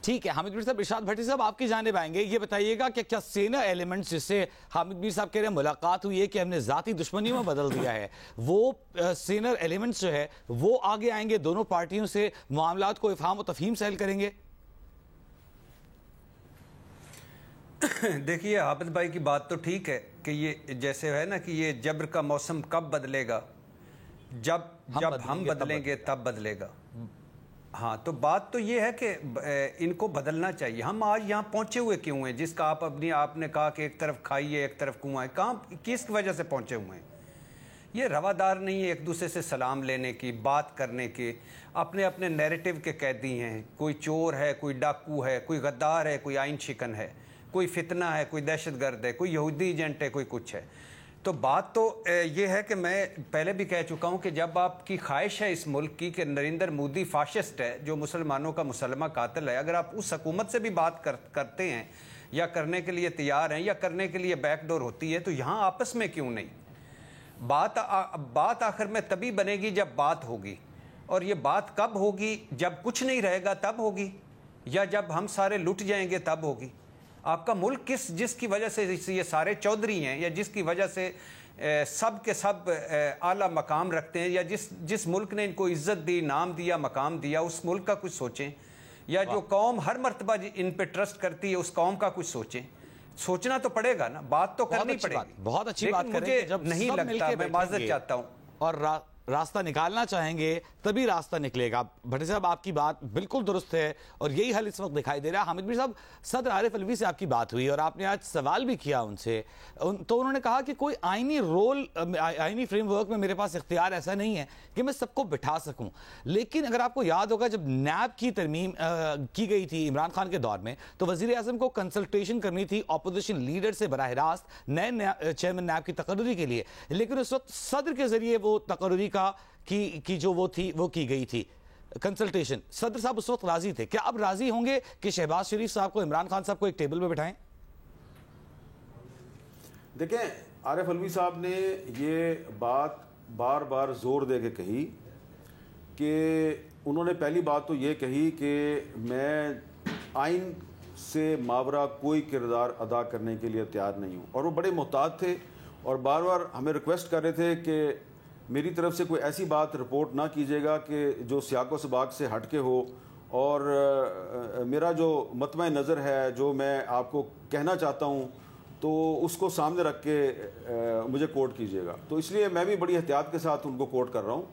ٹھیک ہے حامد میر صاحب، ارشاد بھٹی صاحب آپ کی جانب آئیں گے. یہ بتائیے گا کہ کیا سینئر ایلیمنٹس جس سے حامد میر صاحب کہہ رہے ہیں ملاقات ہوئی ہے کہ ہم نے ذاتی دشمنیوں میں بدل دیا ہے، وہ سینئر ایلیمنٹس جو ہے وہ آگے آئیں گے، دونوں پارٹیوں سے معاملات کو افہام و تفہیم سہل کریں گے؟ دیکھیے حافظ بھائی کی بات تو ٹھیک ہے کہ یہ جیسے ہے نا کہ یہ جبر کا موسم کب بدلے گا، جب ہم بدلیں گے تب بدلے گا. ہاں تو بات تو یہ ہے کہ ان کو بدلنا چاہیے. ہم آج یہاں پہنچے ہوئے کیوں ہیں، جس کا آپ نے کہا کہ ایک طرف کھائی ہے ایک طرف کنواں ہے، کہاں کس وجہ سے پہنچے ہوئے ہیں؟ یہ روادار نہیں ہے ایک دوسرے سے سلام لینے کی، بات کرنے کی. اپنے اپنے نیریٹو کے قیدی ہیں، کوئی چور ہے، کوئی ڈاکو ہے، کوئی غدار ہے، کوئی آئین شکن ہے، کوئی فتنہ ہے، کوئی دہشت گرد ہے، کوئی یہودی ایجنٹ ہے، کوئی کچھ ہے. تو بات تو یہ ہے کہ میں پہلے بھی کہہ چکا ہوں کہ جب آپ کی خواہش ہے اس ملک کی کہ نریندر مودی فاشسٹ ہے جو مسلمانوں کا مسلمہ قاتل ہے، اگر آپ اس حکومت سے بھی بات کرتے ہیں یا کرنے کے لیے تیار ہیں یا کرنے کے لیے بیک ڈور ہوتی ہے، تو یہاں آپس میں کیوں نہیں؟ بات آخر میں تبھی بنے گی جب بات ہوگی، اور یہ بات کب ہوگی؟ جب کچھ نہیں رہے گا تب ہوگی، یا جب ہم سارے لٹ جائیں گے تب ہوگی. آپ کا ملک جس کی وجہ سے یہ سارے چودھری ہیں، یا جس کی وجہ سے سب کے سب اعلیٰ مقام رکھتے ہیں، یا جس ملک نے ان کو عزت دی، نام دیا، مقام دیا، اس ملک کا کچھ سوچیں. یا جو قوم ہر مرتبہ ان پہ ٹرسٹ کرتی ہے اس قوم کا کچھ سوچیں. سوچنا تو پڑے گا نا، بات تو کرنی پڑے گی. بہت اچھی بات کریں مجھے کہ جب نہیں لگتا، میں معذرت چاہتا ہوں، اور راستہ نکالنا چاہیں گے تبھی راستہ نکلے گا. بھٹی صاحب آپ کی بات بالکل درست ہے اور یہی حل اس وقت دکھائی دے رہا ہے. حامد میر صاحب، صدر عارف علوی سے آپ کی بات ہوئی اور آپ نے آج سوال بھی کیا ان سے، تو انہوں نے کہا کہ کوئی آئینی رول، آئینی فریم ورک میں میرے پاس اختیار ایسا نہیں ہے کہ میں سب کو بٹھا سکوں. لیکن اگر آپ کو یاد ہوگا جب نیب کی ترمیم کی گئی تھی عمران خان کے دور میں، تو وزیر اعظم کو کنسلٹیشن کرنی تھی اپوزیشن لیڈر سے براہ راست نئے چیئرمین نیب کی تقرری کے لیے، لیکن اس وقت صدر کے ذریعے وہ تقرری کی جو وہ تھی وہ کی گئی تھی کنسلٹیشن. صدر صاحب اس وقت راضی تھے. کیا اب راضی ہوں گے کہ شہباز شریف صاحب کو، عمران خان صاحب کو ایک ٹیبل پہ بٹھائیں؟ دیکھیں عارف علوی صاحب نے یہ بات بار بار زور دے کے کہی کہ انہوں نے پہلی بات تو یہ کہی کہ میں آئین سے ماورا کوئی کردار ادا کرنے کے لیے تیار نہیں ہوں، اور وہ بڑے محتاط تھے اور بار بار ہمیں ریکویسٹ کر رہے تھے کہ میری طرف سے کوئی ایسی بات رپورٹ نہ کیجیے گا کہ جو سیاق و سباق سے ہٹ کے ہو، اور میرا جو مطمع نظر ہے، جو میں آپ کو کہنا چاہتا ہوں، تو اس کو سامنے رکھ کے مجھے کوٹ کیجیے گا. تو اس لیے میں بھی بڑی احتیاط کے ساتھ ان کو کوٹ کر رہا ہوں.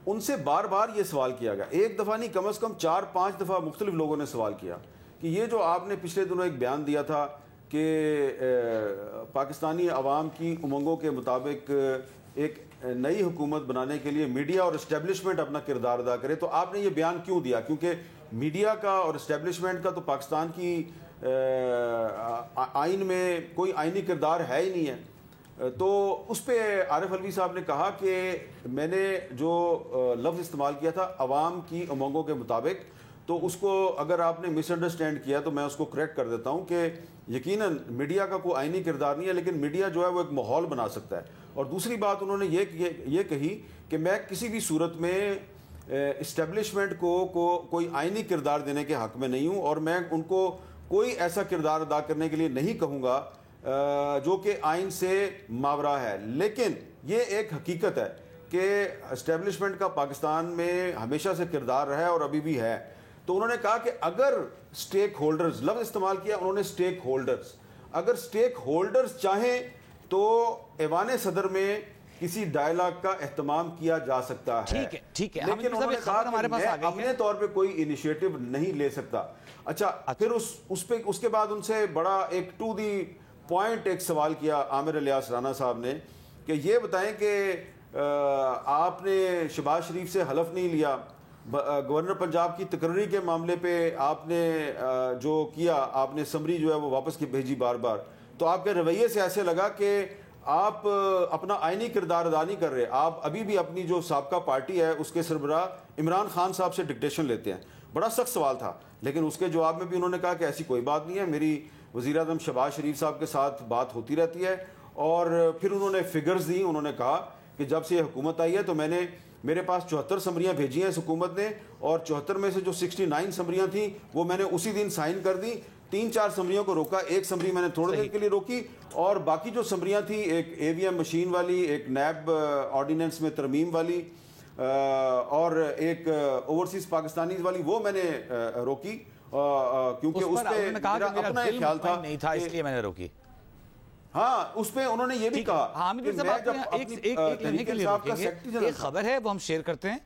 ان سے بار بار یہ سوال کیا گیا، ایک دفعہ نہیں، کم از کم 4-5 دفعہ مختلف لوگوں نے سوال کیا کہ یہ جو آپ نے پچھلے دنوں ایک بیان دیا تھا کہ پاکستانی عوام کی امنگوں کے مطابق ایک نئی حکومت بنانے کے لیے میڈیا اور اسٹیبلشمنٹ اپنا کردار ادا کرے، تو آپ نے یہ بیان کیوں دیا؟ کیونکہ میڈیا کا اور اسٹیبلشمنٹ کا تو پاکستان کی آئین میں کوئی آئینی کردار ہے ہی نہیں ہے. تو اس پہ عارف علوی صاحب نے کہا کہ میں نے جو لفظ استعمال کیا تھا عوام کی امنگوں کے مطابق، تو اس کو اگر آپ نے مس انڈرسٹینڈ کیا تو میں اس کو کریکٹ کر دیتا ہوں کہ یقیناً میڈیا کا کوئی آئینی کردار نہیں ہے، لیکن میڈیا جو ہے وہ ایک ماحول بنا سکتا ہے. اور دوسری بات انہوں نے یہ کہی کہ میں کسی بھی صورت میں اسٹیبلشمنٹ کو کوئی آئینی کردار دینے کے حق میں نہیں ہوں، اور میں ان کو کوئی ایسا کردار ادا کرنے کے لیے نہیں کہوں گا جو کہ آئین سے ماورا ہے. لیکن یہ ایک حقیقت ہے کہ اسٹیبلشمنٹ کا پاکستان میں ہمیشہ سے کردار رہا ہے اور ابھی بھی ہے. تو انہوں نے کہا کہ اگر سٹیک ہولڈرز، لفظ استعمال کیا انہوں نے سٹیک ہولڈرز، اگر سٹیک ہولڈرز چاہیں تو ایوان صدر میں کسی ڈائلاگ کا اہتمام کیا جا سکتا ہے. ٹھیک ہے، لیکن انہوں نے کہا کہ میں اپنے طور پہ کوئی انیشیٹو نہیں لے سکتا. اچھا پھر اس کے بعد ان سے بڑا ایک ٹو دی پوائنٹ ایک سوال کیا عامر الیاس رانا صاحب نے کہ یہ بتائیں کہ آپ نے شہباز شریف سے حلف نہیں لیا، گورنر پنجاب کی تقرری کے معاملے پہ آپ نے جو کیا، آپ نے سمری جو ہے وہ واپس کی بھیجی بار بار، تو آپ کے رویے سے ایسے لگا کہ آپ اپنا آئینی کردار ادا نہیں کر رہے، آپ ابھی بھی اپنی جو سابقہ پارٹی ہے اس کے سربراہ عمران خان صاحب سے ڈکٹیشن لیتے ہیں. بڑا سخت سوال تھا، لیکن اس کے جواب میں بھی انہوں نے کہا کہ ایسی کوئی بات نہیں ہے، میری وزیر اعظم شہباز شریف صاحب کے ساتھ بات ہوتی رہتی ہے. اور پھر انہوں نے فگرز دی، انہوں نے کہا کہ جب سے یہ حکومت آئی ہے تو میں نے میرے پاس 74 سمریاں بھیجی ہیں اس حکومت نے، اور 74 میں سے جو 69 سمریاں تھیں وہ میں نے اسی دن سائن کر دی. 3-4 سمریوں کو روکا، ایک سمری میں نے تھوڑے دیر کے لیے روکی، اور باقی جو سمریاں تھیں، ایک AVM مشین والی، ایک نیب آرڈیننس میں ترمیم والی، اور ایک اوورسیز پاکستانیز والی، وہ میں نے روکی، کیونکہ اس پہ میرا اپنا ایک خیال تھا نہیں تھا، اس لیے میں نے روکی. ہاں اس پہ انہوں نے یہ بھی کہا حامد صاحب ایک لمحے کے لیے روکیں گے. ایک خبر ہے وہ ہم شیئر کرتے ہیں.